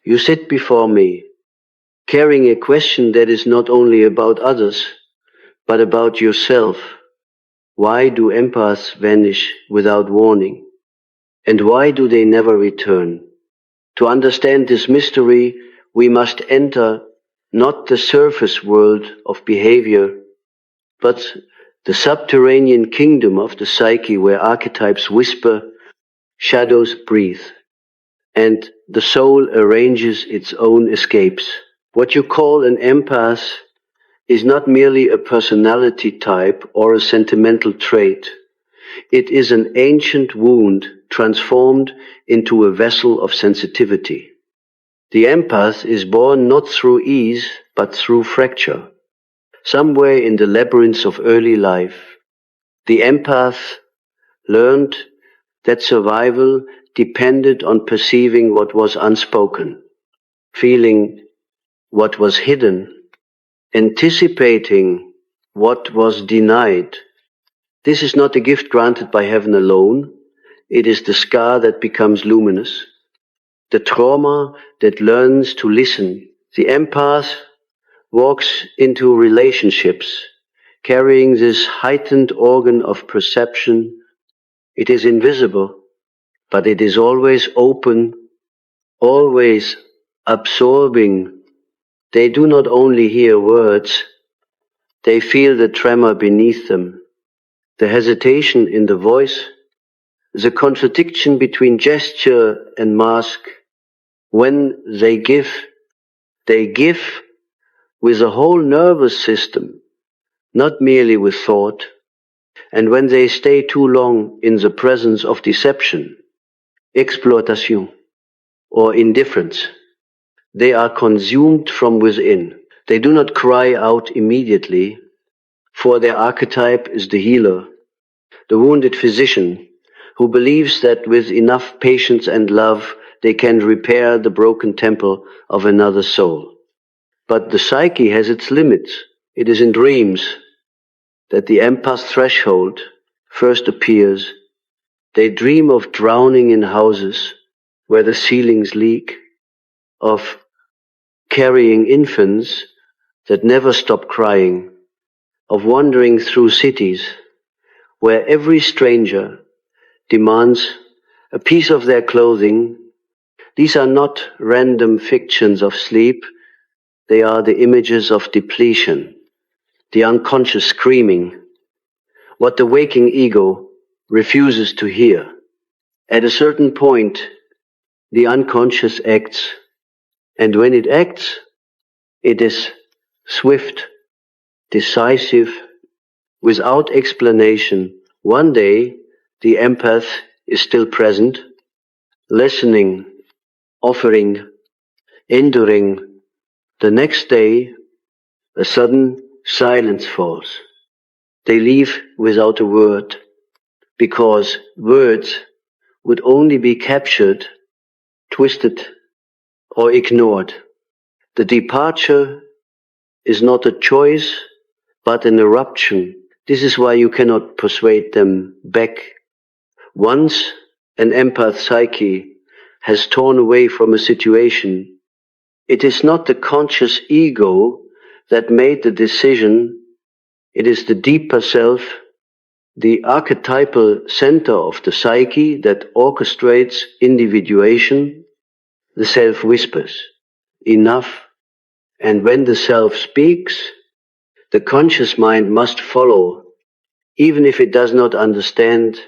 You sit before me, carrying a question that is not only about others, but about yourself. Why do empaths vanish without warning? And why do they never return? To understand this mystery, we must enter not the surface world of behavior, but the subterranean kingdom of the psyche where archetypes whisper, shadows breathe, and the soul arranges its own escapes. What you call an empath is not merely a personality type or a sentimental trait. It is an ancient wound transformed into a vessel of sensitivity. The empath is born not through ease, but through fracture. Somewhere in the labyrinths of early life, the empath learned that survival depended on perceiving what was unspoken, feeling what was hidden, anticipating what was denied. This is not a gift granted by heaven alone. It is the scar that becomes luminous, the trauma that learns to listen. The empath walks into relationships, carrying this heightened organ of perception. It is invisible, but it is always open, always absorbing. They do not only hear words, they feel the tremor beneath them, the hesitation in the voice, the contradiction between gesture and mask. When they give with a whole nervous system, not merely with thought. And when they stay too long in the presence of deception, exploitation, or indifference, they are consumed from within. They do not cry out immediately, for their archetype is the healer, the wounded physician, who believes that with enough patience and love they can repair the broken temple of another soul. But the psyche has its limits. It is in dreams that the empath threshold first appears. They dream of drowning in houses where the ceilings leak, of carrying infants that never stop crying, of wandering through cities where every stranger demands a piece of their clothing. These are not random fictions of sleep. They are the images of depletion, the unconscious screaming, what the waking ego refuses to hear. At a certain point, the unconscious acts, and when it acts, it is swift, decisive, without explanation. One day, the empath is still present, listening, offering, enduring. The next day, a sudden silence falls. They leave without a word, because words would only be captured, twisted, or ignored. The departure is not a choice, but an eruption. This is why you cannot persuade them back. Once an empath psyche has torn away from a situation, it is not the conscious ego that made the decision. It is the deeper self, the archetypal center of the psyche that orchestrates individuation. The self whispers, enough. And when the self speaks, the conscious mind must follow, even if it does not understand.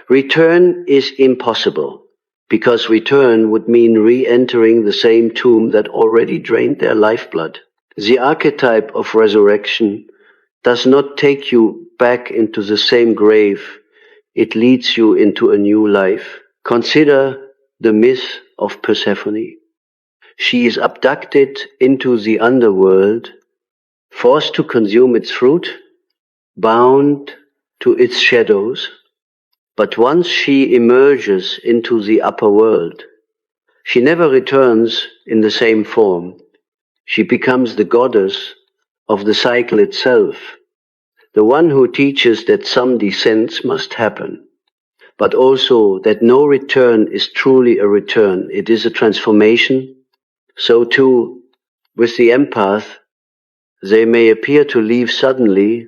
Return is impossible, because return would mean re-entering the same tomb that already drained their lifeblood. The archetype of resurrection does not take you back into the same grave. It leads you into a new life. Consider the myth of Persephone. She is abducted into the underworld, forced to consume its fruit, bound to its shadows. But once she emerges into the upper world, she never returns in the same form. She becomes the goddess of the cycle itself, the one who teaches that some descents must happen, but also that no return is truly a return. It is a transformation, So too, with the empath, they may appear to leave suddenly,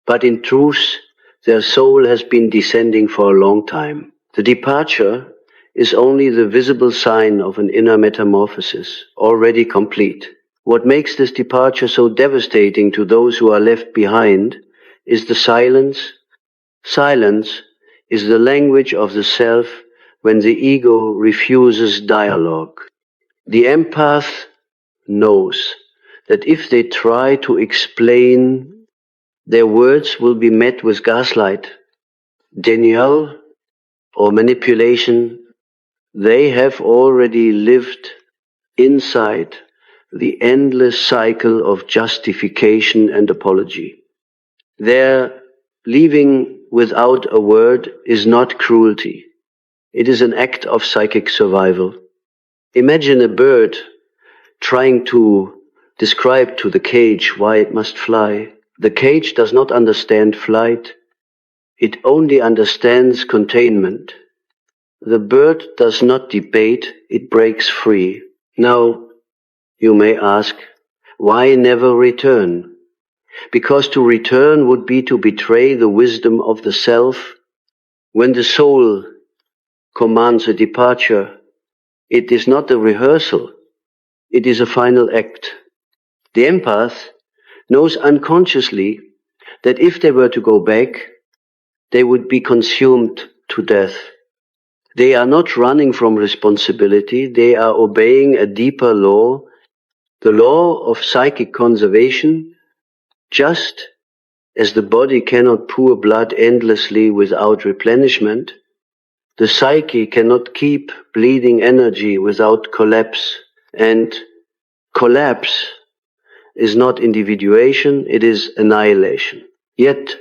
but in truth, their soul has been descending for a long time. The departure is only the visible sign of an inner metamorphosis, already complete. What makes this departure so devastating to those who are left behind is the silence. Silence is the language of the self when the ego refuses dialogue. The empath knows that if they try to explain, their words will be met with gaslight, denial, or manipulation. They have already lived inside the endless cycle of justification and apology. Their leaving without a word is not cruelty. It is an act of psychic survival. Imagine a bird trying to describe to the cage why it must fly. The cage does not understand flight. It only understands containment. The bird does not debate, it breaks free. Now, you may ask, why never return? Because to return would be to betray the wisdom of the self. When the soul commands a departure, it is not a rehearsal, it is a final act. The empath knows unconsciously that if they were to go back, they would be consumed to death. They are not running from responsibility, they are obeying a deeper law, the law of psychic conservation. Just as the body cannot pour blood endlessly without replenishment, the psyche cannot keep bleeding energy without collapse. And collapse is not individuation, it is annihilation. Yet,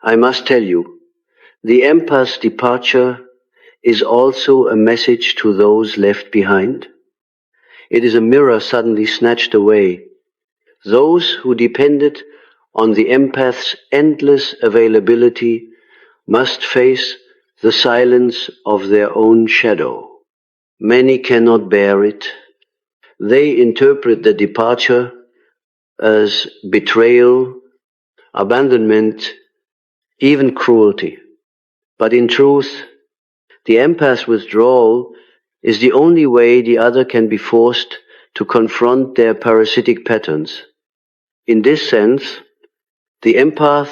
I must tell you, the empath's departure is also a message to those left behind. It is a mirror suddenly snatched away. Those who depended on the empath's endless availability must face the silence of their own shadow. Many cannot bear it. They interpret the departure as betrayal, abandonment, even cruelty. But in truth, the empath's withdrawal is the only way the other can be forced to confront their parasitic patterns. In this sense, the empath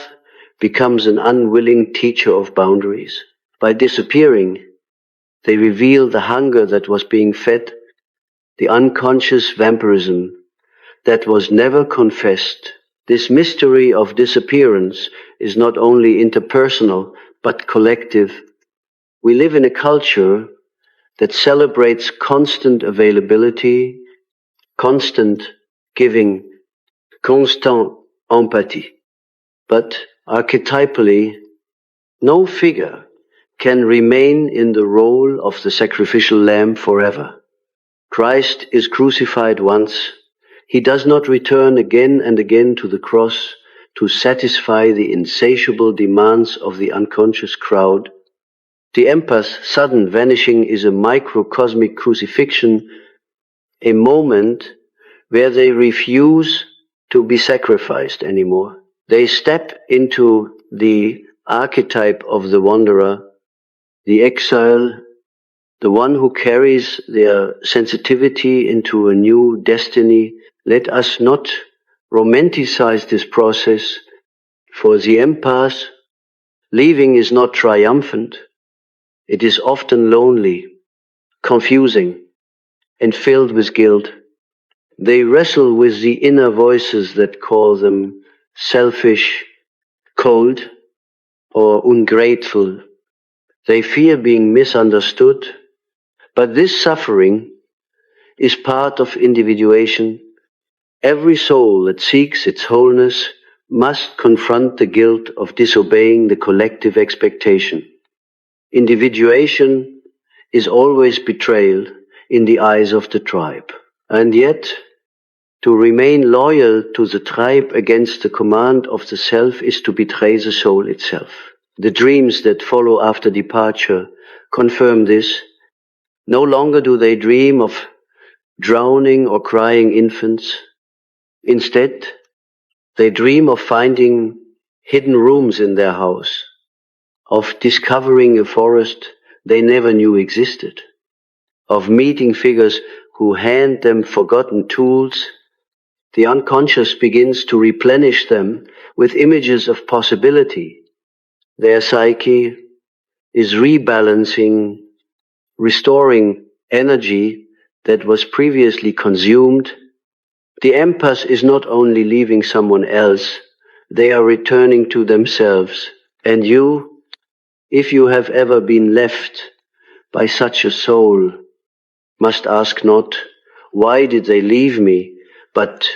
becomes an unwilling teacher of boundaries. By disappearing, they reveal the hunger that was being fed, the unconscious vampirism that was never confessed. This mystery of disappearance is not only interpersonal, but collective. We live in a culture that celebrates constant availability, constant giving, constant empathie. But archetypally, no figure can remain in the role of the sacrificial lamb forever. Christ is crucified once. He does not return again and again to the cross to satisfy the insatiable demands of the unconscious crowd. The empath's sudden vanishing is a microcosmic crucifixion, a moment where they refuse to be sacrificed anymore. They step into the archetype of the wanderer, the exile, the one who carries their sensitivity into a new destiny. Let us not romanticize this process. For the empath, leaving is not triumphant. It is often lonely, confusing, and filled with guilt. They wrestle with the inner voices that call them selfish, cold, or ungrateful. They fear being misunderstood, but this suffering is part of individuation. Every soul that seeks its wholeness must confront the guilt of disobeying the collective expectation. Individuation is always betrayal in the eyes of the tribe. And yet, to remain loyal to the tribe against the command of the self is to betray the soul itself. The dreams that follow after departure confirm this. No longer do they dream of drowning or crying infants. Instead, they dream of finding hidden rooms in their house, of discovering a forest they never knew existed, of meeting figures who hand them forgotten tools. The unconscious begins to replenish them with images of possibility. Their psyche is rebalancing, restoring energy that was previously consumed. The empath is not only leaving someone else, they are returning to themselves. And you, if you have ever been left by such a soul, must ask not, why did they leave me, but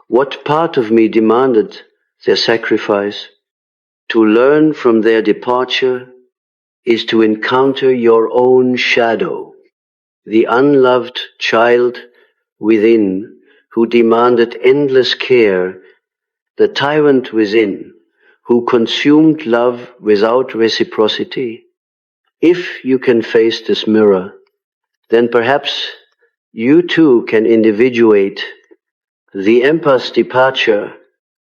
what part of me demanded their sacrifice? To learn from their departure is to encounter your own shadow, the unloved child within who demanded endless care, the tyrant within who consumed love without reciprocity. If you can face this mirror, then perhaps you too can individuate. The empath's departure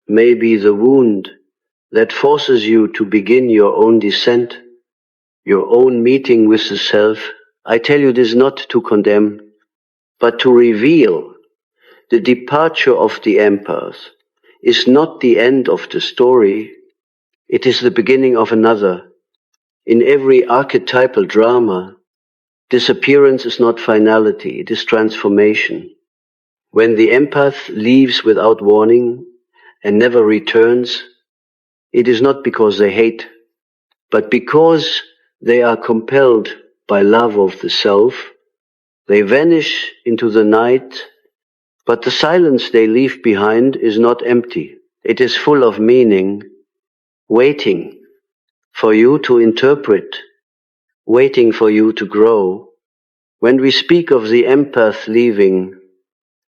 may be the wound that forces you to begin your own descent, your own meeting with the self. I tell you this not to condemn, but to reveal. The departure of the empath is not the end of the story, it is the beginning of another. In every archetypal drama, disappearance is not finality, it is transformation. When the empath leaves without warning and never returns, it is not because they hate, but because they are compelled by love of the self. They vanish into the night, but the silence they leave behind is not empty. It is full of meaning, waiting for you to interpret, waiting for you to grow. When we speak of the empath leaving,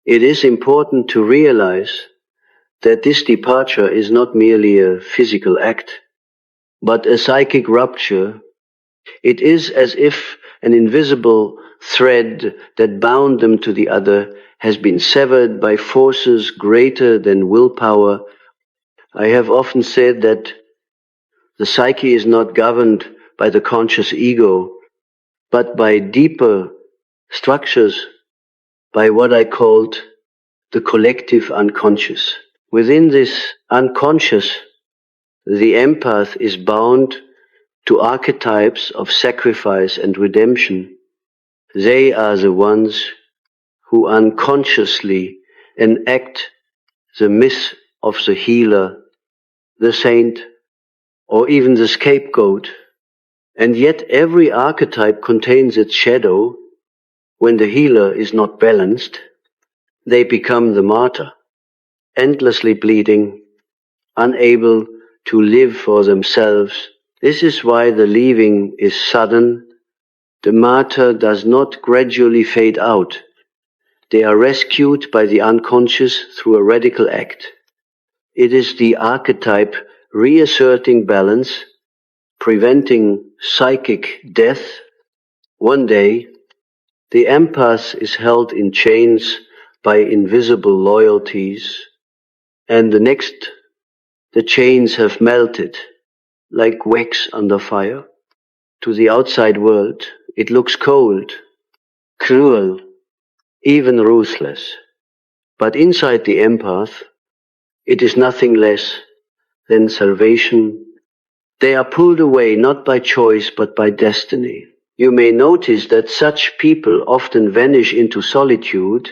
it is important to realize that this departure is not merely a physical act, but a psychic rupture. It is as if an invisible thread that bound them to the other has been severed by forces greater than willpower. I have often said that the psyche is not governed by the conscious ego, but by deeper structures, by what I called the collective unconscious. Within this unconscious, the empath is bound to archetypes of sacrifice and redemption. They are the ones who unconsciously enact the myth of the healer, the saint, or even the scapegoat. And yet every archetype contains its shadow. When the healer is not balanced, they become the martyr, endlessly bleeding, unable to live for themselves. This is why the leaving is sudden. The martyr does not gradually fade out. They are rescued by the unconscious through a radical act. It is the archetype reasserting balance, preventing psychic death. One day, the empath is held in chains by invisible loyalties, and the next, the chains have melted like wax under fire. To the outside world, it looks cold, cruel, even ruthless. But inside the empath, it is nothing less than salvation. They are pulled away not by choice but by destiny. You may notice that such people often vanish into solitude.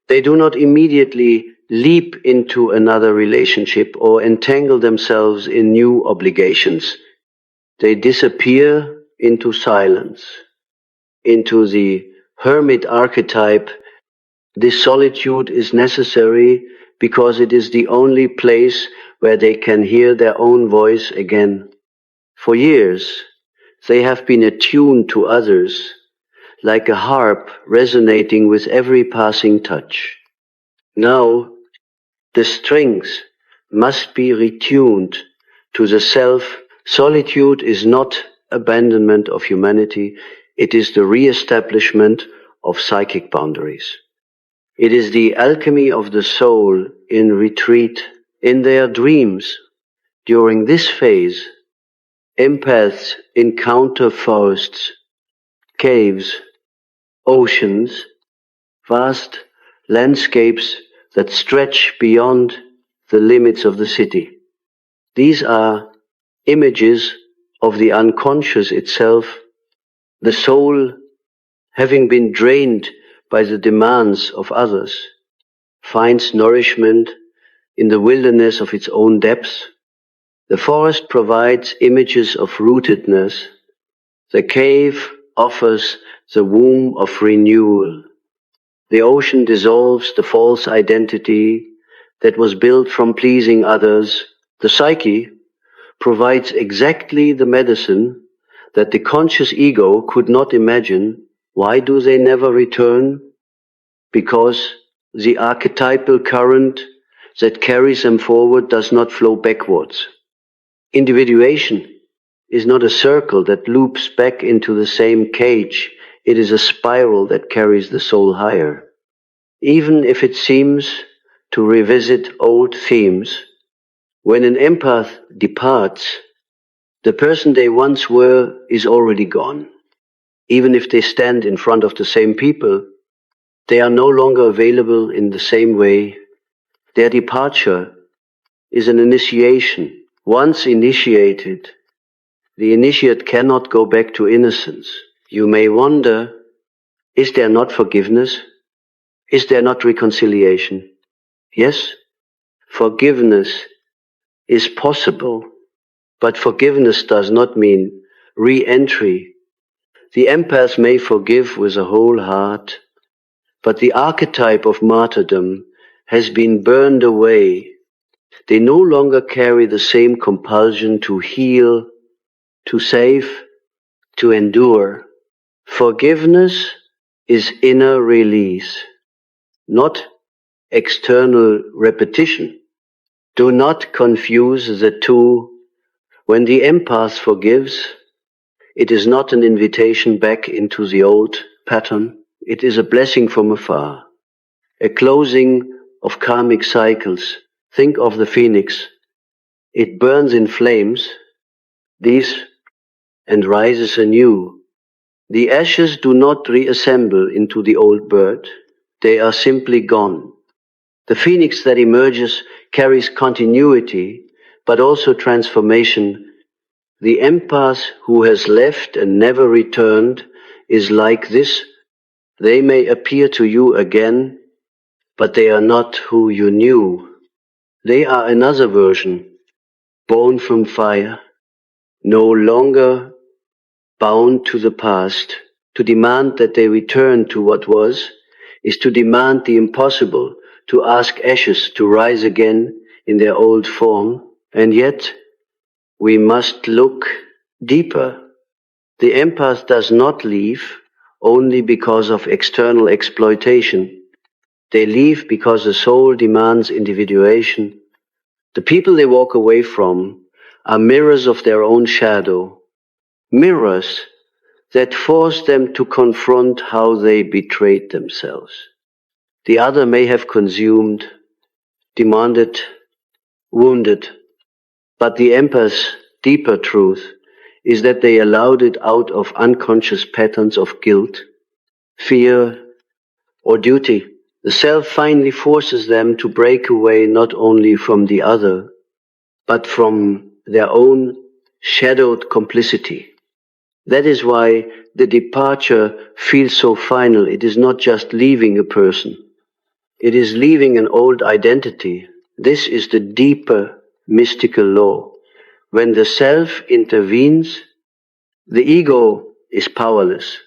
They do not immediately leap into another relationship or entangle themselves in new obligations. They disappear into silence, into the hermit archetype. This solitude is necessary because it is the only place where they can hear their own voice again. For years, they have been attuned to others, like a harp resonating with every passing touch. Now, the strings must be retuned to the self. Solitude is not abandonment of humanity, it is the re-establishment of psychic boundaries. It is the alchemy of the soul in retreat, in their dreams. During this phase, empaths encounter forests, caves, oceans, vast landscapes that stretch beyond the limits of the city. These are images of the unconscious itself, the soul having been drained by the demands of others, finds nourishment in the wilderness of its own depths. The forest provides images of rootedness. The cave offers the womb of renewal. The ocean dissolves the false identity that was built from pleasing others. The psyche provides exactly the medicine that the conscious ego could not imagine. Why do they never return? Because the archetypal current that carries them forward does not flow backwards. Individuation is not a circle that loops back into the same cage. It is a spiral that carries the soul higher. Even if it seems to revisit old themes, when an empath departs, the person they once were is already gone. Even if they stand in front of the same people, they are no longer available in the same way. Their departure is an initiation. Once initiated, the initiate cannot go back to innocence. You may wonder, is there not forgiveness? Is there not reconciliation? Yes, forgiveness is possible, but forgiveness does not mean re-entry. The empath may forgive with a whole heart, but the archetype of martyrdom has been burned away. They no longer carry the same compulsion to heal, to save, to endure. Forgiveness is inner release, not external repetition. Do not confuse the two. When the empath forgives, it is not an invitation back into the old pattern. It is a blessing from afar, a closing of karmic cycles. Think of the phoenix. It burns in flames, these, and rises anew. The ashes do not reassemble into the old bird. They are simply gone. The phoenix that emerges carries continuity, but also transformation. The empath who has left and never returned is like this. They may appear to you again, but they are not who you knew. They are another version, born from fire, no longer bound to the past. To demand that they return to what was is to demand the impossible, to ask ashes to rise again in their old form. And yet, we must look deeper. The empath does not leave only because of external exploitation. They leave because the soul demands individuation. The people they walk away from are mirrors of their own shadow, mirrors that force them to confront how they betrayed themselves. The other may have consumed, demanded, wounded, but the empath's deeper truth is that they allowed it out of unconscious patterns of guilt, fear, or duty. The self finally forces them to break away not only from the other, but from their own shadowed complicity. That is why the departure feels so final. It is not just leaving a person. It is leaving an old identity. This is the deeper mystical law. When the self intervenes, the ego is powerless.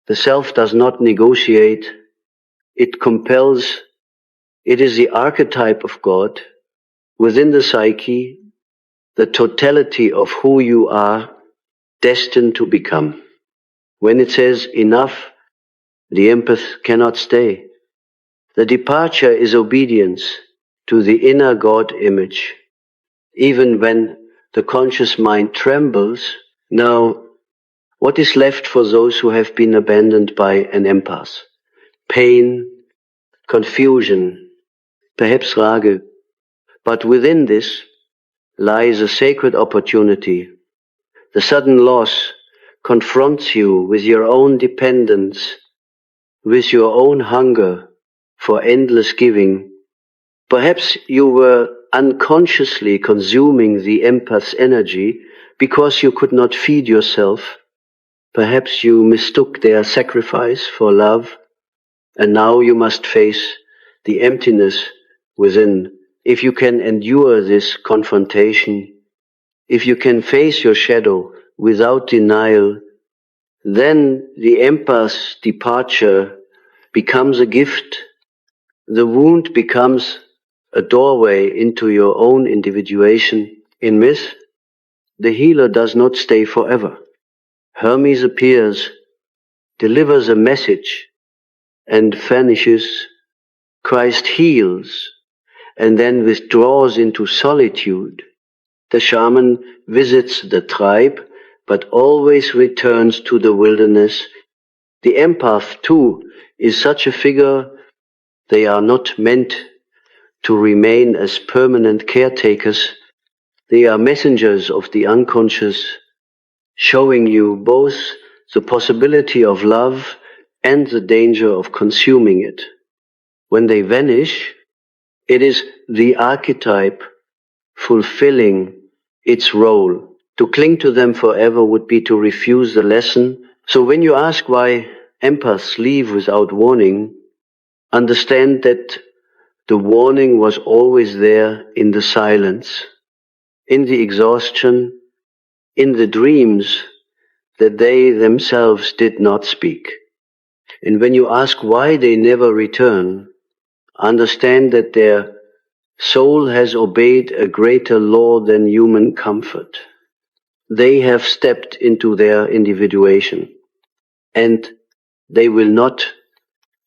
The self does not negotiate. It compels. It is the archetype of God within the psyche, the totality of who you are destined to become. When it says enough, the empath cannot stay. The departure is obedience to the inner God image. Even when the conscious mind trembles, now what is left for those who have been abandoned by an empath? Pain, confusion, perhaps rage. But within this lies a sacred opportunity. The sudden loss confronts you with your own dependence, with your own hunger for endless giving. Perhaps you were unconsciously consuming the empath's energy because you could not feed yourself. Perhaps you mistook their sacrifice for love, and now you must face the emptiness within. If you can endure this confrontation, if you can face your shadow without denial, then the empath's departure becomes a gift. The wound becomes a doorway into your own individuation. In myth, the healer does not stay forever. Hermes appears, delivers a message, and vanishes. Christ heals, and then withdraws into solitude. The shaman visits the tribe, but always returns to the wilderness. The empath, too, is such a figure. They are not meant to remain as permanent caretakers. They are messengers of the unconscious, showing you both the possibility of love and the danger of consuming it. When they vanish, it is the archetype fulfilling its role. To cling to them forever would be to refuse the lesson. So when you ask why empaths leave without warning, understand that the warning was always there in the silence, in the exhaustion, in the dreams that they themselves did not speak. And when you ask why they never return, understand that their soul has obeyed a greater law than human comfort. They have stepped into their individuation, and they will not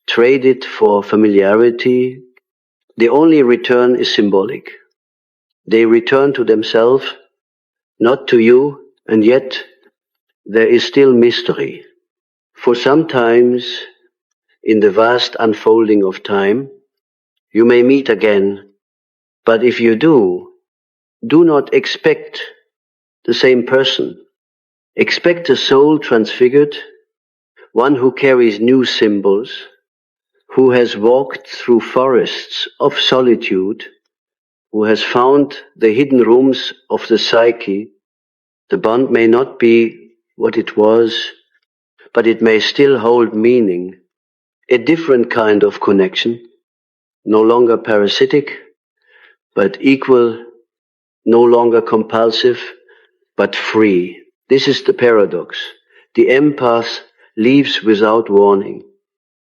trade it for familiarity. The only return is symbolic. They return to themselves, not to you, and yet there is still mystery. For sometimes, in the vast unfolding of time, you may meet again, but if you do not expect the same person. Expect a soul transfigured, one who carries new symbols, who has walked through forests of solitude, who has found the hidden rooms of the psyche. The bond may not be what it was, but it may still hold meaning. A different kind of connection, no longer parasitic, but equal, no longer compulsive, but free. This is the paradox. The empath leaves without warning,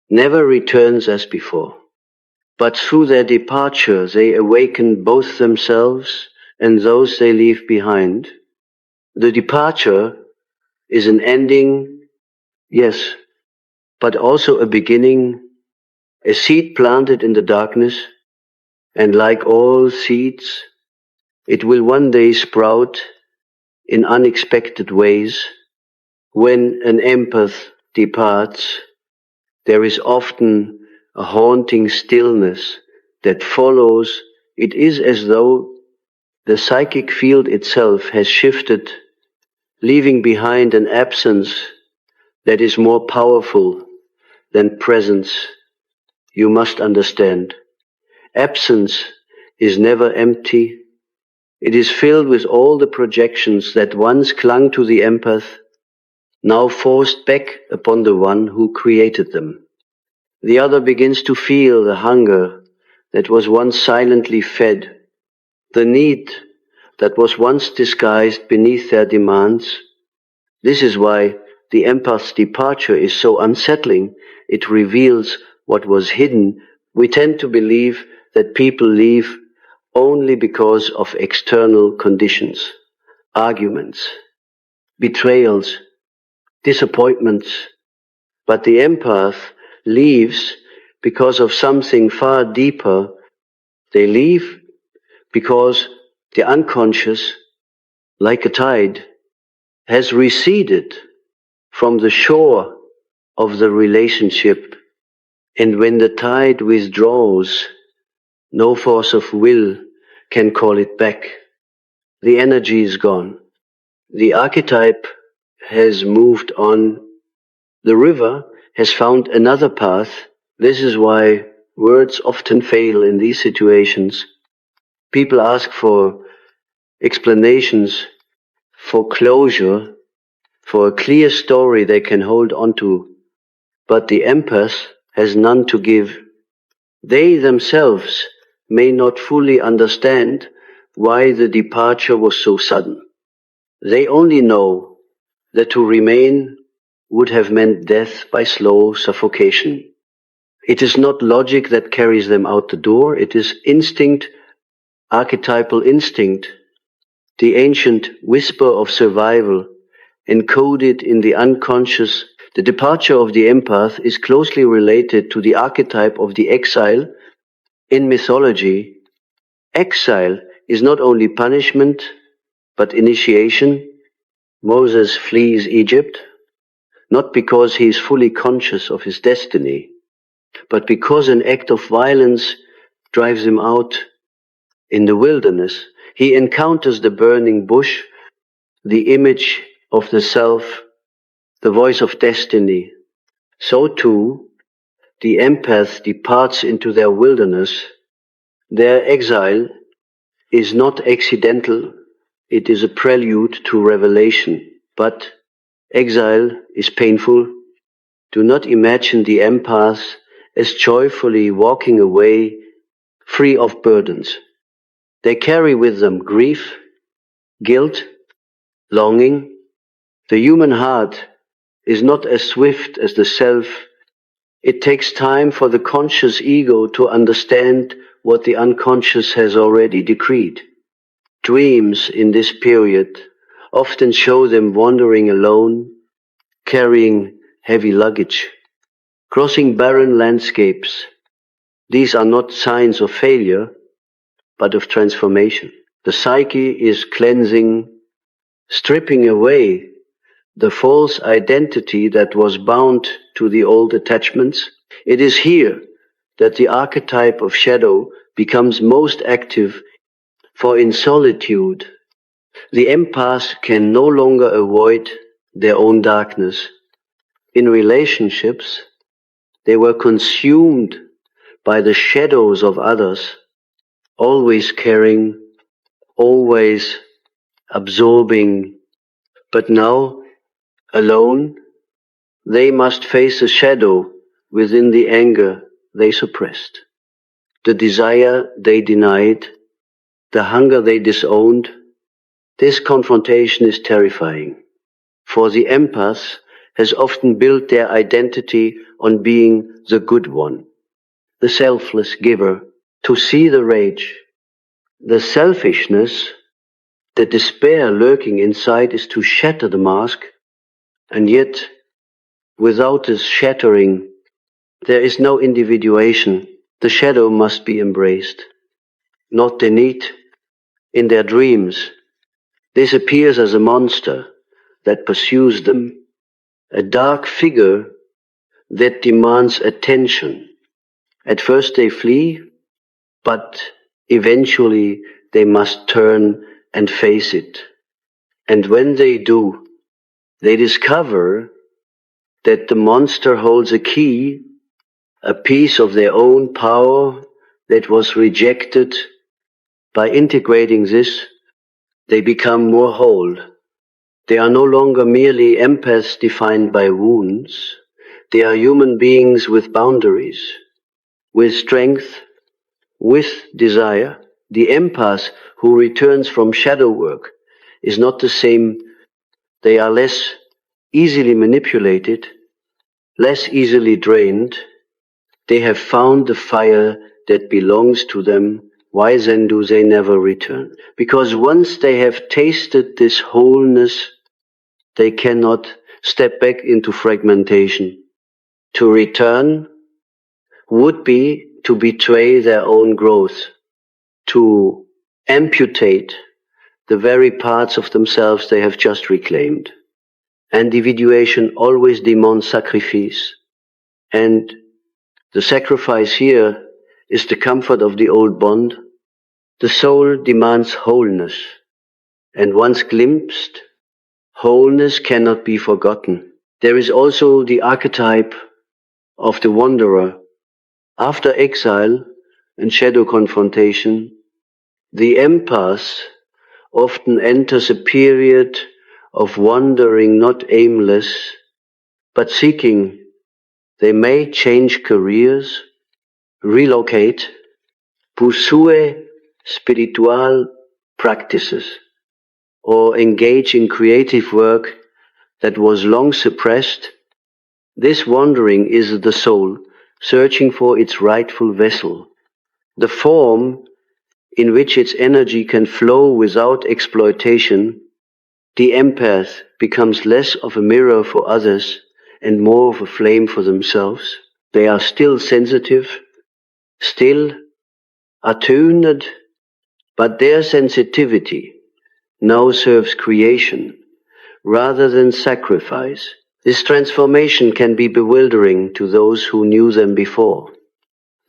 never returns as before. But through their departure, they awaken both themselves and those they leave behind. The departure is an ending, yes, but also a beginning, a seed planted in the darkness, and like all seeds, it will one day sprout in unexpected ways. When an empath departs, there is often a haunting stillness that follows. It is as though the psychic field itself has shifted, leaving behind an absence that is more powerful than presence. You must understand. Absence is never empty. It is filled with all the projections that once clung to the empath, now forced back upon the one who created them. The other begins to feel the hunger that was once silently fed, the need that was once disguised beneath their demands. This is why the empath's departure is so unsettling. It reveals what was hidden. We tend to believe that people leave only because of external conditions, arguments, betrayals, disappointments. But the empath leaves because of something far deeper. They leave because the unconscious, like a tide, has receded from the shore of the relationship. And when the tide withdraws, no force of will can call it back. The energy is gone. The archetype has moved on. The river has found another path. This is why words often fail in these situations. People ask for explanations, for closure, for a clear story they can hold on to. But the empath has none to give. They themselves may not fully understand why the departure was so sudden. They only know that to remain would have meant death by slow suffocation. It is not logic that carries them out the door, it is instinct, archetypal instinct, the ancient whisper of survival, encoded in the unconscious. The departure of the empath is closely related to the archetype of the exile. In mythology, exile is not only punishment, but initiation. Moses flees Egypt, not because he is fully conscious of his destiny, but because an act of violence drives him out in the wilderness. He encounters the burning bush, the image of the self, the voice of destiny. So too, the empath departs into their wilderness. Their exile is not accidental, it is a prelude to revelation. But exile is painful. Do not imagine the empath as joyfully walking away free of burdens. They carry with them grief, guilt, longing. The human heart is not as swift as the self. It takes time for the conscious ego to understand what the unconscious has already decreed. Dreams in this period often show them wandering alone, carrying heavy luggage, crossing barren landscapes. These are not signs of failure, but of transformation. The psyche is cleansing, stripping away the false identity that was bound to the old attachments. It is here that the archetype of shadow becomes most active, for in solitude, the empath can no longer avoid their own darkness. In relationships, they were consumed by the shadows of others, always caring, always absorbing. But now, alone, they must face a shadow within the anger they suppressed, the desire they denied, the hunger they disowned. This confrontation is terrifying, for the empath has often built their identity on being the good one, the selfless giver. To see the rage, the selfishness, the despair lurking inside is to shatter the mask, and yet, without this shattering, there is no individuation. The shadow must be embraced, not the need. In their dreams, this appears as a monster that pursues them, a dark figure that demands attention. At first they flee, but eventually they must turn and face it. And when they do, they discover that the monster holds a key, a piece of their own power that was rejected. By integrating this, they become more whole. They are no longer merely empaths defined by wounds. They are human beings with boundaries, with strength, with desire. The empath who returns from shadow work is not the same. They are less easily manipulated, less easily drained. They have found the fire that belongs to them. Why then do they never return? Because once they have tasted this wholeness, they cannot step back into fragmentation. To return would be to betray their own growth, to amputate the very parts of themselves they have just reclaimed. Individuation always demands sacrifice, and The sacrifice here is the comfort of the old bond. The soul demands wholeness, and once glimpsed, wholeness cannot be forgotten. There is also the archetype of the wanderer. After exile and shadow confrontation, the empath often enters a period of wandering, not aimless, but seeking. They may change careers, relocate, pursue spiritual practices, or engage in creative work that was long suppressed. This wandering is the soul searching for its rightful vessel, the form in which its energy can flow without exploitation. The empath becomes less of a mirror for others and more of a flame for themselves. They are still sensitive, still attuned, but their sensitivity now serves creation rather than sacrifice. This transformation can be bewildering to those who knew them before.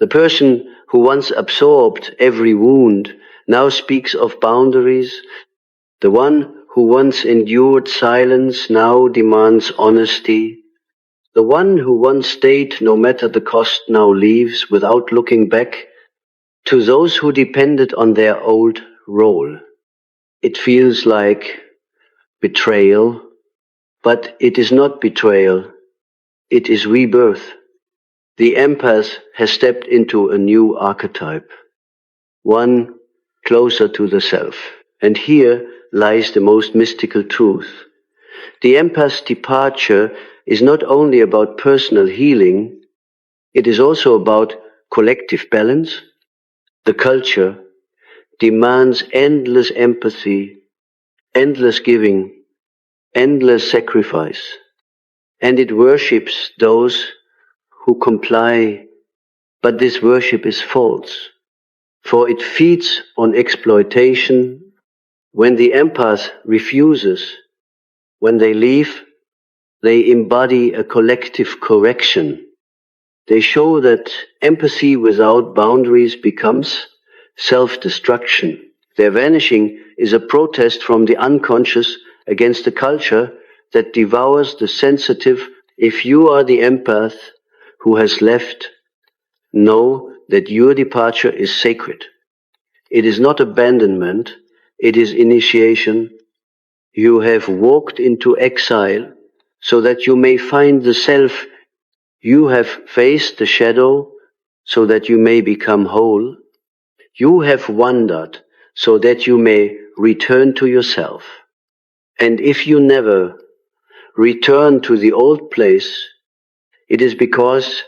The person who once absorbed every wound now speaks of boundaries. The one who once endured silence now demands honesty. The one who once stayed no matter the cost now leaves without looking back to those who depended on their old role. It feels like betrayal, but it is not betrayal. It is rebirth. The empath has stepped into a new archetype, one closer to the self. And here lies the most mystical truth. The empath's departure is not only about personal healing, it is also about collective balance. The culture demands endless empathy, endless giving, endless sacrifice, and it worships those who comply, but this worship is false, for it feeds on exploitation. When the empath refuses, when they leave, they embody a collective correction. They show that empathy without boundaries becomes self-destruction. Their vanishing is a protest from the unconscious against a culture that devours the sensitive. If you are the empath who has left, know that your departure is sacred. It is not abandonment, it is initiation. You have walked into exile so that you may find the self. You have faced the shadow so that you may become whole. You have wandered so that you may return to yourself. And if you never return to the old place, it is because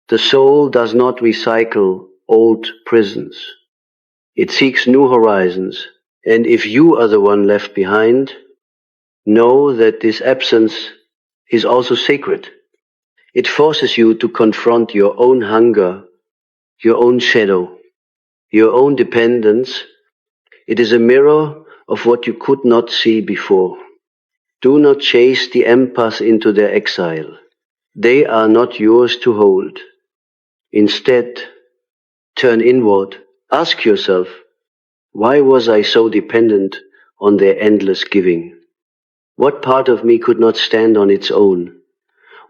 the soul does not recycle old prisons. It seeks new horizons. And if you are the one left behind, know that this absence is also sacred. It forces you to confront your own hunger, your own shadow, your own dependence. It is a mirror of what you could not see before. Do not chase the empath into their exile. They are not yours to hold. Instead, turn inward. Ask yourself, why was I so dependent on their endless giving? What part of me could not stand on its own?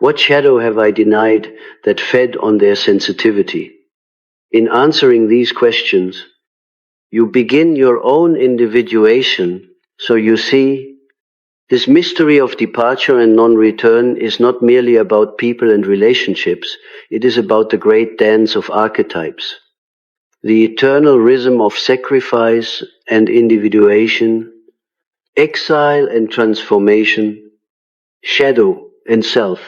What shadow have I denied that fed on their sensitivity? In answering these questions, you begin your own individuation. So you see, this mystery of departure and non-return is not merely about people and relationships. It is about the great dance of archetypes, the eternal rhythm of sacrifice and individuation, exile and transformation, shadow and self.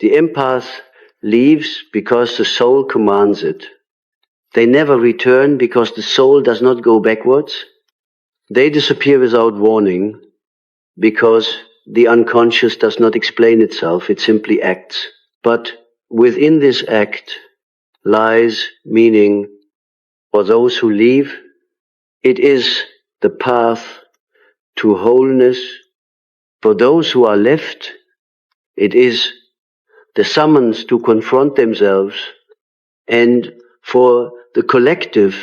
The empath leaves because the soul commands it. They never return because the soul does not go backwards. They disappear without warning because the unconscious does not explain itself, it simply acts. But within this act lies meaning for those who leave. It is the path to wholeness. For those who are left, it is the summons to confront themselves, and for the collective,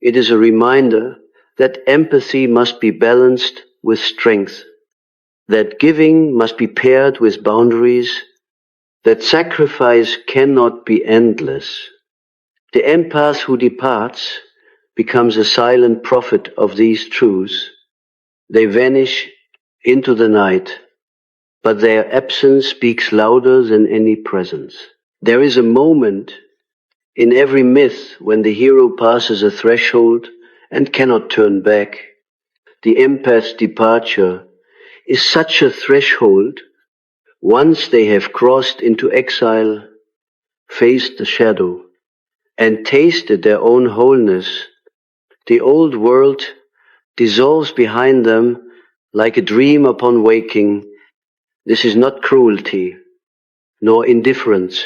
it is a reminder that empathy must be balanced with strength, that giving must be paired with boundaries, that sacrifice cannot be endless. The empath who departs becomes a silent prophet of these truths. They vanish into the night, but their absence speaks louder than any presence. There is a moment in every myth when the hero passes a threshold and cannot turn back. The empath's departure is such a threshold. Once they have crossed into exile, faced the shadow, and tasted their own wholeness, the old world dissolves behind them like a dream upon waking. This is not cruelty, nor indifference,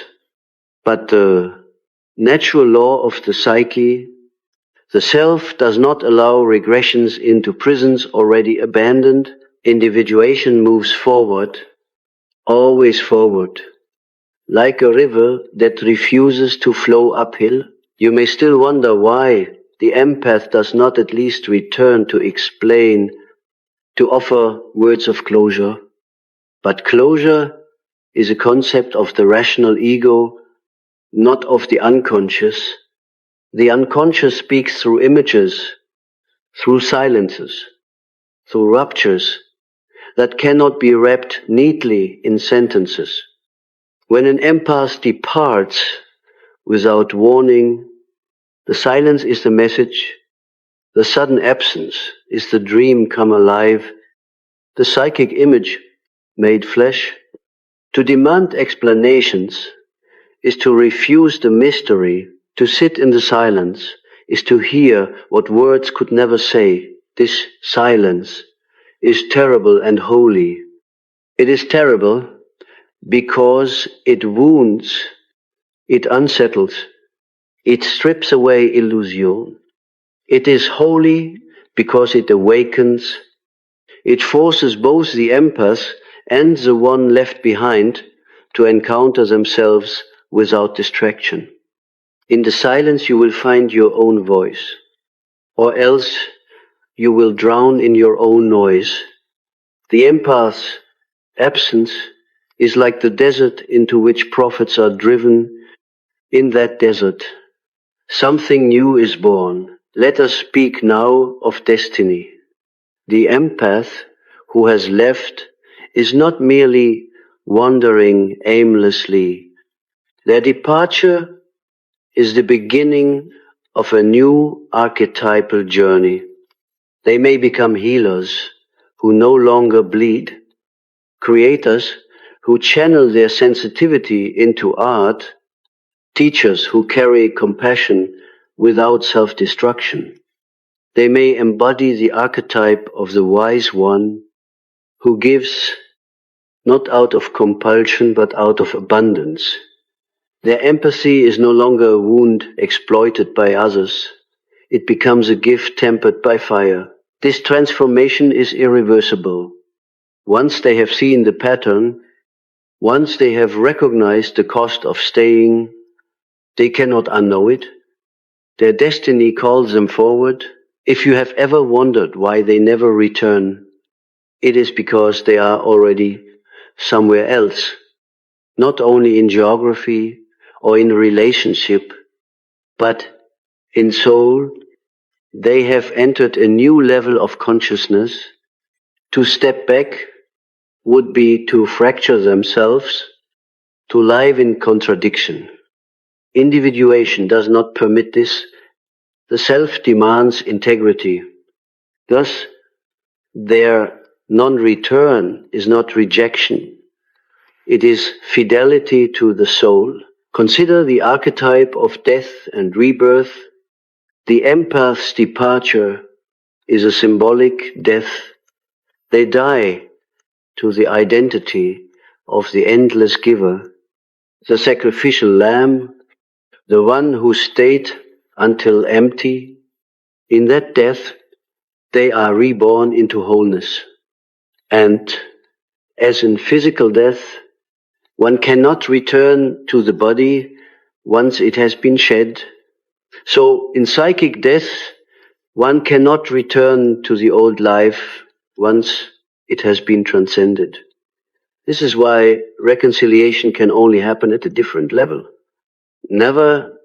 but the natural law of the psyche. The self does not allow regressions into prisons already abandoned. Individuation moves forward, always forward, like a river that refuses to flow uphill. You may still wonder why the empath does not at least return to explain, to offer words of closure. But closure is a concept of the rational ego, not of the unconscious. The unconscious speaks through images, through silences, through ruptures that cannot be wrapped neatly in sentences. When an empath departs without warning, the silence is the message, the sudden absence is the dream come alive, the psychic image made flesh. To demand explanations is to refuse the mystery. To sit in the silence is to hear what words could never say. This silence is terrible and holy. It is terrible because it wounds, it unsettles, it strips away illusion. It is holy because it awakens. It forces both the empath and the one left behind to encounter themselves without distraction. In the silence you will find your own voice, or else you will drown in your own noise. The empath's absence is like the desert into which prophets are driven. In that desert, something new is born. Let us speak now of destiny. The empath who has left is not merely wandering aimlessly. Their departure is the beginning of a new archetypal journey. They may become healers who no longer bleed, creators who channel their sensitivity into art, teachers who carry compassion without self-destruction. They may embody the archetype of the wise one who gives not out of compulsion but out of abundance. Their empathy is no longer a wound exploited by others. It becomes a gift tempered by fire. This transformation is irreversible. Once they have seen the pattern, once they have recognized the cost of staying, they cannot unknow it. Their destiny calls them forward. If you have ever wondered why they never return, it is because they are already somewhere else, not only in geography or in relationship, but in soul. They have entered a new level of consciousness. To step back would be to fracture themselves, to live in contradiction. Individuation does not permit this. The self demands integrity. Thus, their non-return is not rejection. It is fidelity to the soul. Consider the archetype of death and rebirth. The empath's departure is a symbolic death. They die to the identity of the endless giver, the sacrificial lamb, the one who stayed until empty. In that death, they are reborn into wholeness. And as in physical death, One cannot return to the body once it has been shed. So in psychic death, one cannot return to the old life once it has been transcended. This is why reconciliation can only happen at a different level. Never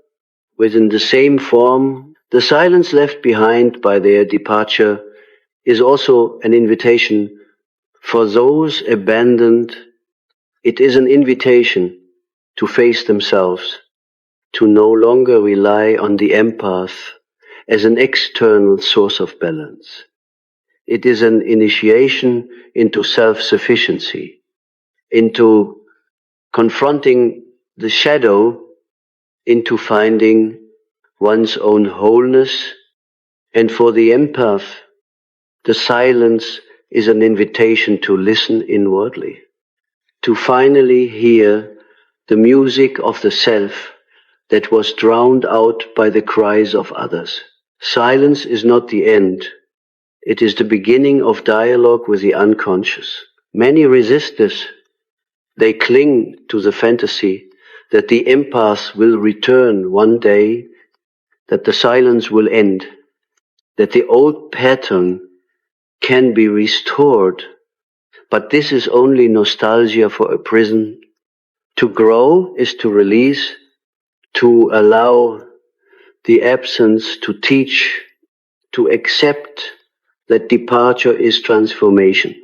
within the same form. The silence left behind by their departure is also an invitation for those abandoned. It is an invitation to face themselves, to no longer rely on the empath as an external source of balance. It is an initiation into self-sufficiency, into confronting the shadow, into finding one's own wholeness. And for the empath, the silence is an invitation to listen inwardly, to finally hear the music of the self that was drowned out by the cries of others. Silence is not the end. It is the beginning of dialogue with the unconscious. Many resist this. They cling to the fantasy that the empath will return one day, that the silence will end, that the old pattern can be restored. But this is only nostalgia for a prison. To grow is to release, to allow the absence to teach, to accept that departure is transformation.